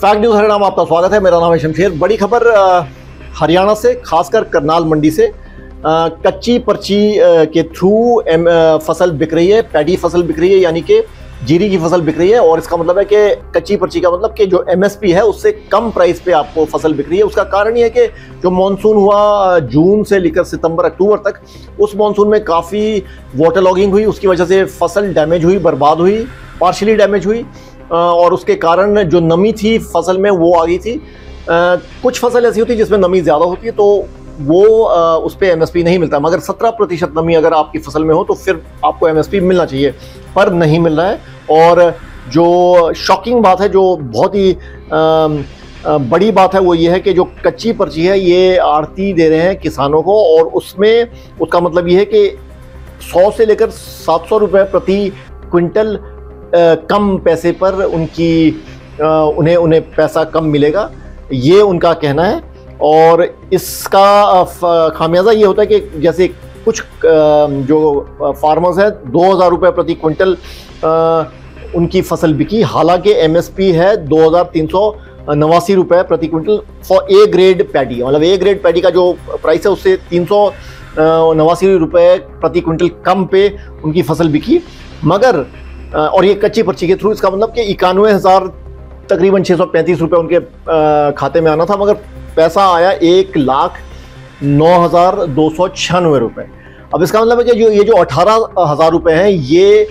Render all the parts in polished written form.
Fact news Haryana में आपका स्वागत है। मेरा नाम है शमशेर। बड़ी खबर हरियाणा से, खासकर करनाल मंडी से कच्ची पर्ची के थ्रू फसल बिक रही है, पैडी फसल बिक रही है, यानी कि जीरी की फसल बिक रही है। और इसका मतलब है कि कच्ची पर्ची का मतलब कि जो एमएसपी है उससे कम प्राइस पे आपको फसल बिक रही है। उसका कारण ये है कि जो मानसून हुआ जून से लेकर सितंबर अक्टूबर तक, उस मानसून में काफ़ी वाटर लॉगिंग हुई, उसकी वजह से फसल डैमेज हुई, बर्बाद हुई, पार्शियली डैमेज हुई, और उसके कारण जो नमी थी फसल में वो आ गई थी। कुछ फसल ऐसी होती है जिसमें नमी ज़्यादा होती है तो वो उस पर एमएसपी नहीं मिलता, मगर 17% नमी अगर आपकी फसल में हो तो फिर आपको एमएसपी मिलना चाहिए, पर नहीं मिल रहा है। और जो शॉकिंग बात है, जो बहुत ही बड़ी बात है, वो ये है कि जो कच्ची पर्ची है ये आड़ती दे रहे हैं किसानों को, और उसमें उसका मतलब ये है कि 100 से लेकर 700 रुपये प्रति क्विंटल कम पैसे पर उन्हें पैसा कम मिलेगा, ये उनका कहना है। और इसका खामियाजा ये होता है कि जैसे कुछ जो फार्मर्स हैं 2000 रुपये प्रति क्विंटल उनकी फसल बिकी, हालांकि एमएसपी है 2389 रुपये प्रति quintal for A grade paddy. मतलब ए ग्रेड पैडी का जो प्राइस है उससे 389 रुपये प्रति क्विंटल कम पे उनकी फसल बिकी, मगर और ये कच्ची पर्ची के थ्रू। इसका मतलब कि 91,000 तकरीबन 635 रुपये उनके खाते में आना था, मगर पैसा आया 1,09,296 रुपये। अब इसका मतलब है कि ये जो 18,000 रुपये हैं ये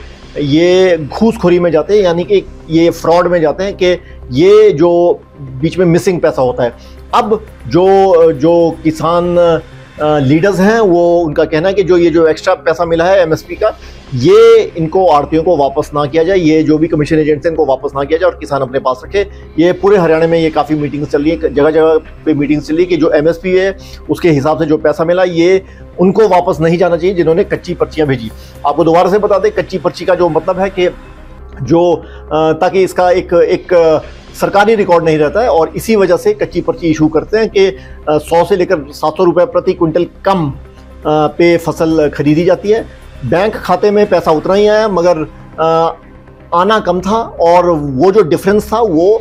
घूसखोरी में जाते हैं, यानी कि ये फ्रॉड में जाते हैं, कि ये जो बीच में मिसिंग पैसा होता है। अब जो किसान लीडर्स हैं वो उनका कहना है कि जो एक्स्ट्रा पैसा मिला है एमएसपी का, ये इनको आड़तियों को वापस ना किया जाए, ये जो भी कमीशन एजेंट्स हैं इनको वापस ना किया जाए और किसान अपने पास रखे। ये पूरे हरियाणा में ये काफ़ी मीटिंग्स चल रही है, जगह जगह पे मीटिंग्स चल रही है कि जो एमएसपी है उसके हिसाब से जो पैसा मिला ये उनको वापस नहीं जाना चाहिए जिन्होंने कच्ची पर्चियाँ भेजी। आपको दोबारा से बता दें, कच्ची पर्ची का जो मतलब है कि ताकि इसका एक सरकारी रिकॉर्ड नहीं रहता है, और इसी वजह से कच्ची पर्ची इशू करते हैं कि 100 से लेकर 700 रुपये प्रति क्विंटल कम पे फसल खरीदी जाती है। बैंक खाते में पैसा उतना ही आया, मगर आना कम था, और वो जो डिफरेंस था वो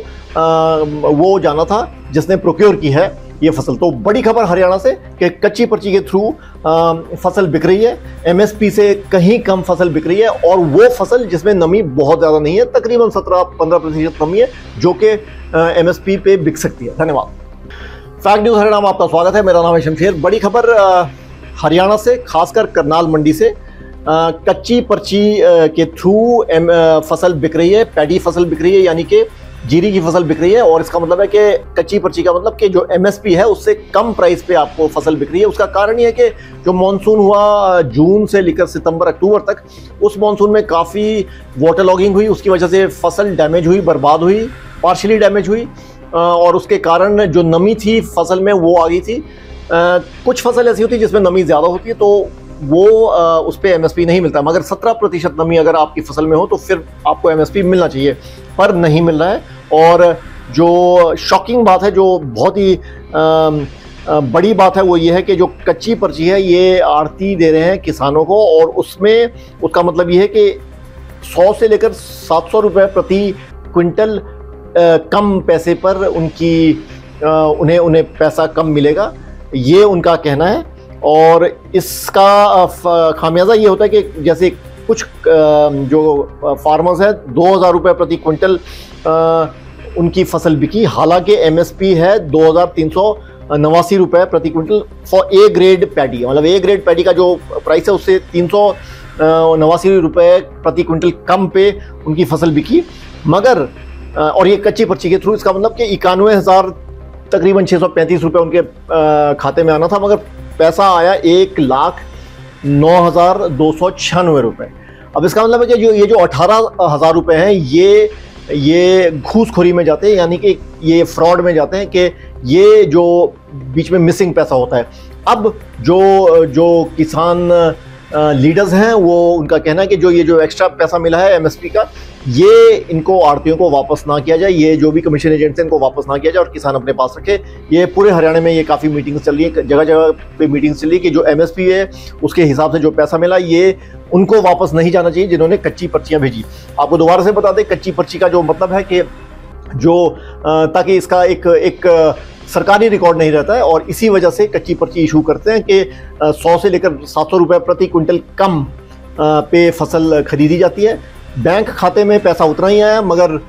जाना था जिसने प्रोक्योर की है ये फसल। तो बड़ी खबर हरियाणा से कि कच्ची पर्ची के थ्रू फसल बिक रही है, एमएसपी से कहीं कम फसल बिक रही है, और वो फसल जिसमें नमी बहुत ज़्यादा नहीं है, तकरीबन 17-15% नमी है, जो कि एमएसपी पे बिक सकती है। धन्यवाद। फैक्ट न्यूज़ हरियाणा में आपका स्वागत है। मेरा नाम है शमशेर। बड़ी खबर हरियाणा से, खासकर करनाल मंडी से कच्ची पर्ची के थ्रू फसल बिक रही है, पैडी फसल बिक रही है, यानी कि जीरी की फसल बिक रही है। और इसका मतलब है कि कच्ची पर्ची का मतलब कि जो एमएसपी है उससे कम प्राइस पे आपको फसल बिक रही है। उसका कारण ये है कि जो मानसून हुआ जून से लेकर सितंबर अक्टूबर तक, उस मानसून में काफ़ी वाटर लॉगिंग हुई, उसकी वजह से फसल डैमेज हुई, बर्बाद हुई, पार्शियली डैमेज हुई, और उसके कारण जो नमी थी फसल में वो आ गई थी। कुछ फसल ऐसी होती है जिसमें नमी ज़्यादा होती है तो वो उस पर एमएसपी नहीं मिलता, मगर 17% नमी अगर आपकी फसल में हो तो फिर आपको एमएसपी मिलना चाहिए, पर नहीं मिल रहा है। और जो शॉकिंग बात है, जो बहुत ही बड़ी बात है, वो ये है कि जो कच्ची पर्ची है ये आड़ती दे रहे हैं किसानों को, और उसमें उसका मतलब ये है कि 100 से लेकर 700 रुपये प्रति क्विंटल कम पैसे पर उन्हें पैसा कम मिलेगा, ये उनका कहना है। और इसका खामियाजा ये होता है कि जैसे कुछ जो फार्मर्स हैं 2000 रुपये प्रति क्विंटल उनकी फसल बिकी, हालांकि एमएसपी है 2389 रुपये प्रति quintal for A grade paddy. मतलब ए ग्रेड पैडी का जो प्राइस है उससे 389 रुपये प्रति क्विंटल कम पे उनकी फसल बिकी, मगर और ये कच्ची पर्ची के थ्रू। इसका मतलब कि 91,000 तकरीबन 635 रुपये उनके खाते में आना था, मगर पैसा आया 1,09,296 रुपये। अब इसका मतलब है कि ये जो 18,000 रुपये हैं ये घूसखोरी में जाते हैं, यानी कि ये फ्रॉड में जाते हैं, कि ये जो बीच में मिसिंग पैसा होता है। अब जो किसान लीडर्स हैं वो उनका कहना है कि जो एक्स्ट्रा पैसा मिला है एमएसपी का, ये इनको आड़तियों को वापस ना किया जाए, ये जो भी कमीशन एजेंट्स हैं इनको वापस ना किया जाए और किसान अपने पास रखे। ये पूरे हरियाणा में ये काफ़ी मीटिंग्स चल रही है, जगह जगह पे मीटिंग्स चल रही है कि जो एमएसपी है उसके हिसाब से जो पैसा मिला ये उनको वापस नहीं जाना चाहिए जिन्होंने कच्ची पर्चियाँ भेजी। आपको दोबारा से बता दें, कच्ची पर्ची का जो मतलब है कि जो ताकि इसका एक सरकारी रिकॉर्ड नहीं रहता है, और इसी वजह से कच्ची पर्ची इशू करते हैं कि 100 से लेकर 700 रुपये प्रति क्विंटल कम पे फसल खरीदी जाती है। बैंक खाते में पैसा उतना ही आया, मगर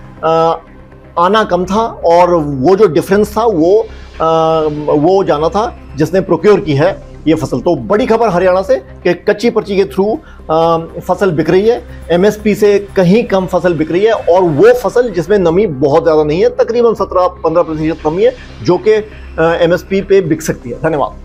आना कम था, और वो जो डिफरेंस था वो जाना था जिसने प्रोक्योर की है ये फसल। तो बड़ी खबर हरियाणा से कि कच्ची पर्ची के थ्रू फसल बिक रही है, एमएसपी से कहीं कम फसल बिक रही है, और वो फसल जिसमें नमी बहुत ज़्यादा नहीं है, तकरीबन 17-15% नमी है, जो कि एमएसपी पे बिक सकती है। धन्यवाद।